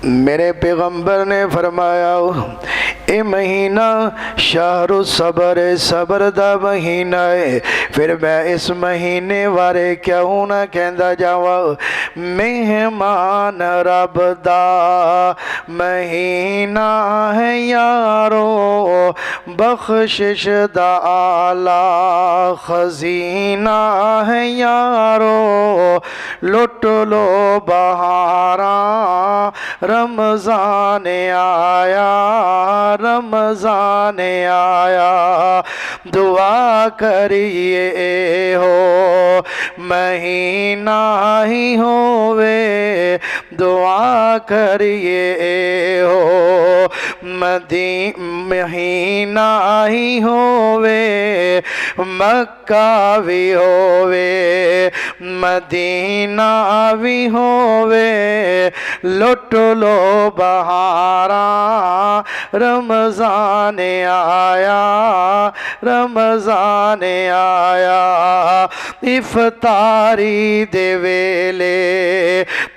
मेरे पैगंबर ने फरमाया ये महीना शाहरु सबर सबर दा महीना है। फिर मैं इस महीने बारे क्यों ना कहता जावा। मेहमान रब दा महीना है यारो, बख्शिश दा आला खजीना है यारो। लुट लो बहारा रमज़ान आया, रमज़ान आया। दुआ करिए हो महीना ही होवे, दुआ करिए हो महीना ही होवे। मक्का भी होवे मदीना भी होवे, लुट लो बहारा रमज़ान आया, रमज़ान आया। इफ्तारी दे वेले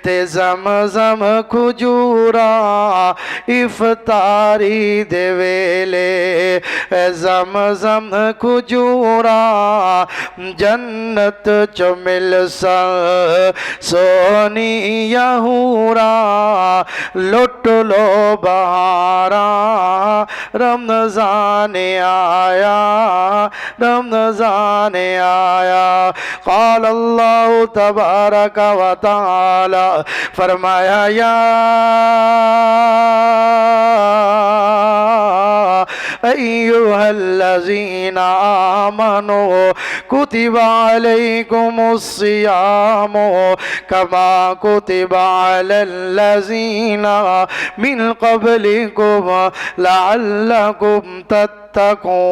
ते ज़मज़म खजूरा, इफ्तारी दे वेले ज़मज़म खजूरा। जन्नत चो मिल सोनी यहूरा, लुट लो बहारा रमज़ान आया, रमज़ान आया। क़ाल अल्लाहु तबारक व तआला, फरमाया या अय्युहल्लज़ीना आमनू कुतिबा अलैकुमुस्सियामु कमा कुतिबा अलल्लज़ीना मिन क़ब्लिकुम लअल्लकुम तत्तकून।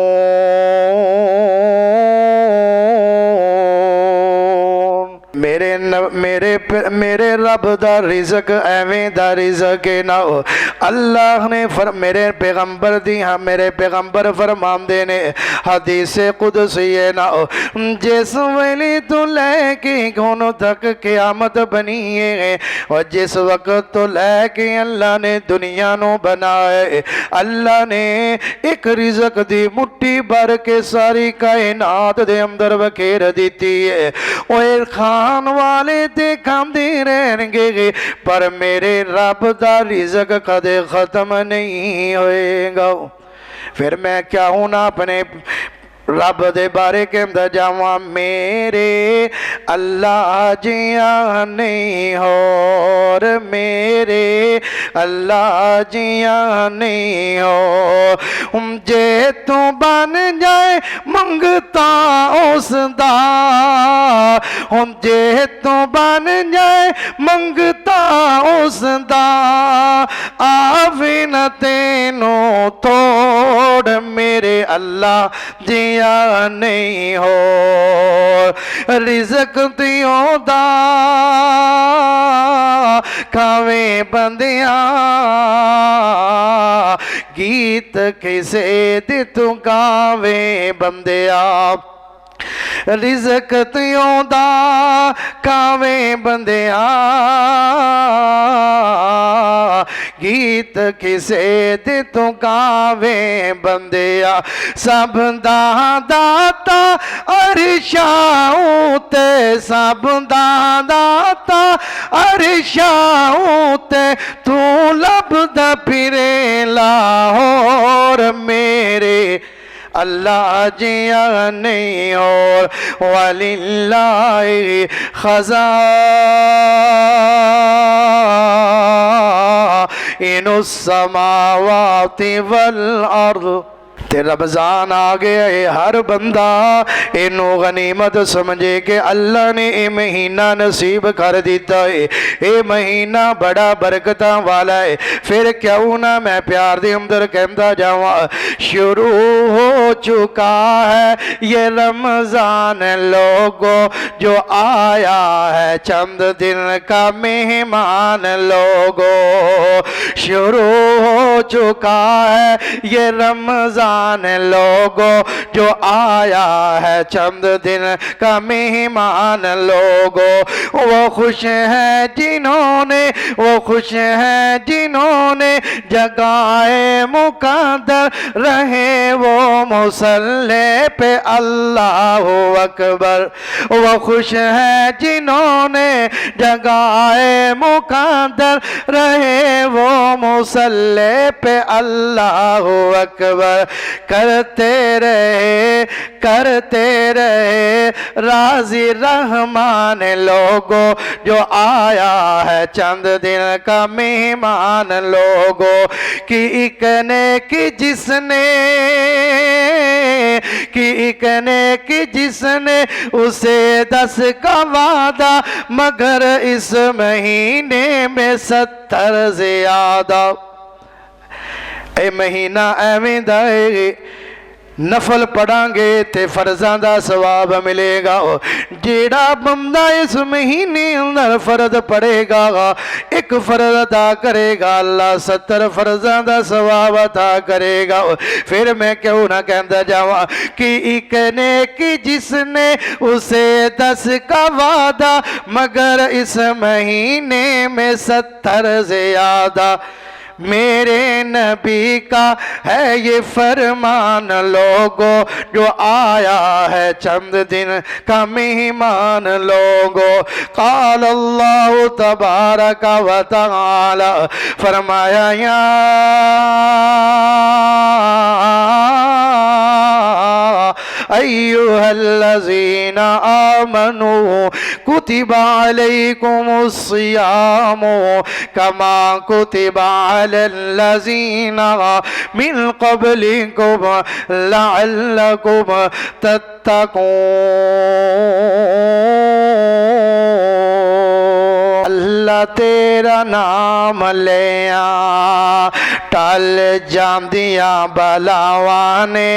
मेरे रब दा रिज़्क एवें दा रिज़्क ना हो। अल्लाह ने मेरे पैगंबर दी मेरे पैगंबर फरमांदे ने हदीस कुदसी ना हो। जिस वेले तो लैके हुण तक क़यामत बनी है और जिस वक्त तो लैके अल्लाह ने दुनिया नू बनाए, अल्लाह ने एक रिज़्क दी मुट्ठी भर के सारी कायनात दे अंदर बखेर दी है। ओए खान वाले ते खांदे रहणगे पर मेरे रब दा रिज़्क कदे ख़त्म नहीं होएगा। फिर मैं क्या हूँ ना अपने रब दे बारे कहता जावा। मेरे अल्लाह जिया नहीं होर, मेरे अल्लाह जिया नहीं हो। जे तू बन जाए मंगता उसदा, जे तू बन जाए मंगता उसदा, आवे न तेनू तोड़ मेरे अल्लाह जिया नहीं हो। रिज़्क दियों दा खावे बंदिया, गीत किसे दे तू गावे बंदिया। रिज़्क तियों दा खावे बंदिया, गीत किसे दे तू गावे बंदिया। सब दा दाता अरशां ते, सब दा दाता अरशां ते, तू लभदा फिरे लाहौर मेरे अल्लाह जिया नहीं और। वलिल्लाहि खज़ाइनुस समावाति वल अर्द। ते रमज़ान आ गया है, हर बंदा इनू गनीमत समझे कि अल्लाह ने ये महीना नसीब कर दिता है। ये महीना बड़ा बरकत वाला है। फिर क्यों ना मैं प्यार दे अंदर कहता जावा। शुरू हो चुका है ये रमज़ान लोगों, जो आया है चंद दिन का मेहमान लोगों। शुरू हो चुका है ये रमजान लोगों, जो आया है चंद दिन का मेहमान लोगों। वो खुश है जिन्होंने, वो खुश है जिन्होंने जगाए मुकद्दर रहे वो मुसल्ले पे अल्लाह अकबर। वो खुश है जिन्होंने जगाए मुकद्दर रहे वो मुसल्ले पे अल्लाह अकबर। करते रहे राजी रहमान लोगों, जो आया है चंद दिन का मेहमान लोगों। कि एक ने कि जिसने, कि एक ने कि जिसने उसे 10 का वादा, मगर इस महीने में 70 ज्यादा। ए महीना एवें दा नफल पढ़ांगे ते फर्जां दा सवाब मिलेगा। जेड़ा बंदा इस महीने अंदर फर्ज पढ़ेगा, एक फर्ज अदा करेगा, अल्लाह 70 फर्जां दा सवाब अदा करेगा। फिर मैं क्यों ना कहता जावा कि एक ने कि जिसने उसे 10 का वादा, मगर इस महीने में 70 ज्यादा। मेरे नबी का है ये फरमान लोगों, जो आया है चंद दिन का मेहमान लोगों। क़ाल अल्लाह तबारक व तआला, फरमाया या अय्युहल्लज़ीना आमनू कुतिबा अलैकुमुस्सियामु कमा कुतिबा अलल्लज़ीना मिन क़ब्लिकुम लअल्लकुम तत्तक़ून। अल्लाह तेरा नाम लिया टल जांदियां बलावां ने,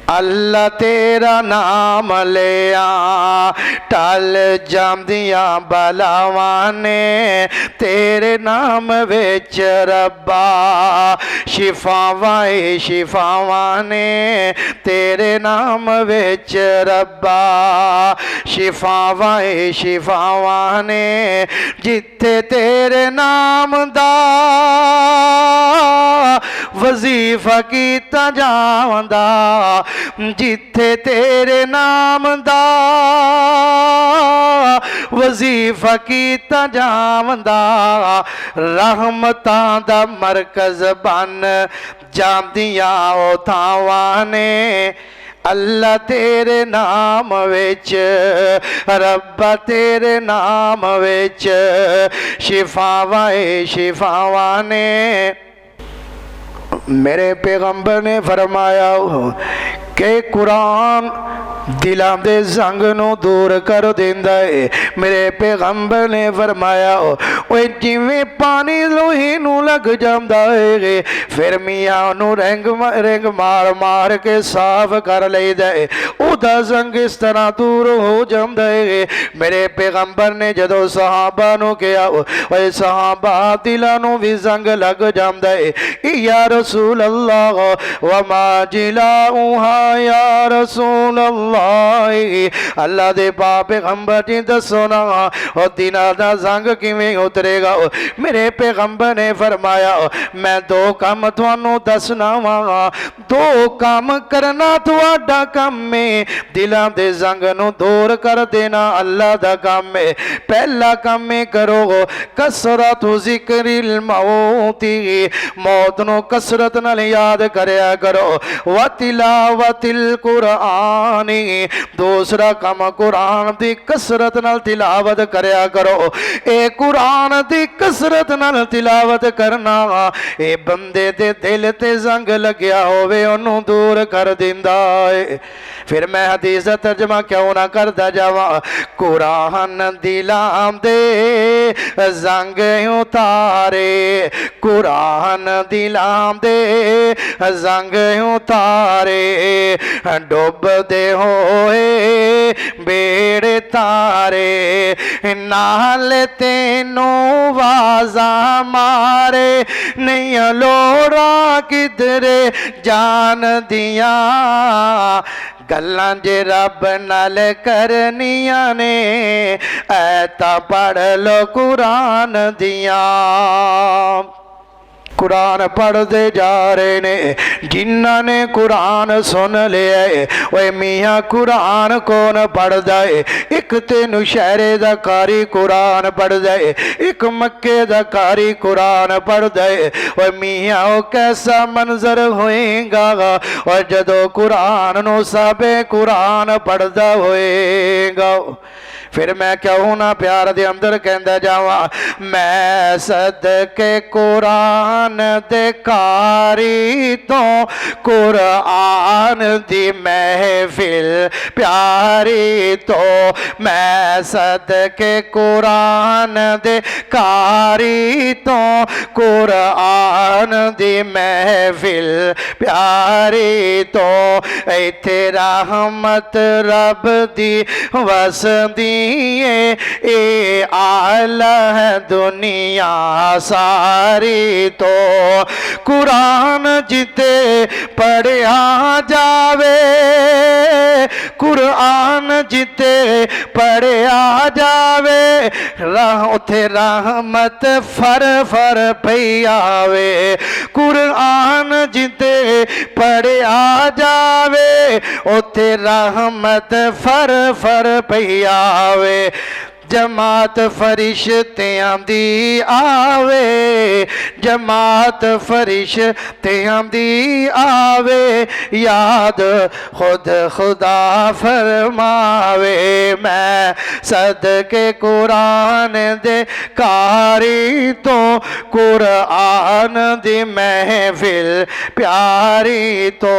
अल्लाह तेरा नाम लिया टल जांदियां बलावां ने। तेरे नाम विच रब्बा शिफावां शिफावां ने, तेरे नाम विच रब्बा शिफावां शिफावां ने। जिथे तेरे नाम दा वजीफा कीता जावंदा, जिथे तेरे नाम दा वजीफा कीता जावंदा, रहमतां दा मरकज बन जांदियां ओ थावां ने। अल्लाह तेरे नाम विच रब्बा तेरे नाम विच शिफावां शिफावां ने। मेरे पैगंबर ने फरमाया कि कुरान दिलों के जंग नूं दूर कर देंदा है। मेरे पैगंबर ने फरमाया ओए जिवें पानी लोहे नूं लग जांदा है, फिर मियां नूं रिंग मार मार के साफ कर लईदा है, उहदा जंग इस तरह दूर हो जांदा है। मेरे पैगंबर ने जदों सहाबा नूं कहा ओए सहाबा दिलों नूं भी जंग लग जांदा है, या रसूल अल्लाह वमा जिलाउहा या रसूल अल्लाह। अल्लाह दे पाक पैगंबर जी दसो ना और दिना दा जंग किवें उतरेगा। मेरे पैगंबर ने फरमाया मैं 2 काम तुहानू दसना वा, 2 काम करना तुहाडा काम है, दिलों दे जंग नू दूर कर देना अल्लाह दा काम है। पहला काम करो कसरत जिक्रिल मौती, मौत नू कसरत नाल याद करया करो। व तिलावतिल कुरानी, दूसरा काम कुरान दी कसरत नाल तिलावत करया करो। ए कुरान दी कसरत नाल तिलावत करना ए बंदे दे दिल ते जंग लग्या होवे ओनू दूर कर दिंदा है। फिर मैं हदीस दा तर्जमा क्यों ना करदा जावा। कुरान दिलां दे जंग उतारे, कुरान दिलां दे जंग उतारे, डुबदे हो ਹੋਏ ਬੇੜੇ ਤਾਰੇ ਨਾਲ ਤੈਨੂੰ ਵਾਜ਼ਾ ਮਾਰੇ ਨਹੀਂ ਲੋੜਾਂ ਕਿਧਰੇ ਜਾਣ ਦੀਆਂ ਗੱਲਾਂ ਜੇ ਰੱਬ ਨਾਲ ਕਰਨੀਆਂ ਨੇ ਐ ਤਾਂ ਪੜ੍ਹ ਲੋ ਕੁਰਾਨ ਦੀਆਂ कुरान पढ़ते जा रहे ने जिन्हों ने कुरान सुन लिया है वो मियाँ कुरान कौन पढ़ता है एक तेन शहरे दा कारी कुरान पढ़ता है एक मक्के दा कारी कुरान पढ़ता है वो मियाँ वो कैसा मंजर होएगा और जदों कुरान नू सबे कुरान पढ़ता होएगा फिर मैं क्यों ना प्यार दे अंदर कहंदा जावां मैं सदके कुरान दे कारी तो कुरान दी महफिल प्यारी तो मैं सदके कुरान दे कारी तो कुरान दी महफिल प्यारी तो इत्थे रहमत रब दी वसदी ए आला है दुनिया सारी तो कुरान जिते पढ़िया जावे कुरान जिते पढ़िया जावे उथे रहमत फर फर पई आवे कुरान जिते पढ़िया जावे उथे रहमत फर फर पई आवे जमात फरिश्तियां दी आवे जमात फरिश्तियां दी आवे याद खुद खुदा फरमावे मैं सदके कुरान दे कारी तो कुरान दी महफिल प्यारी तो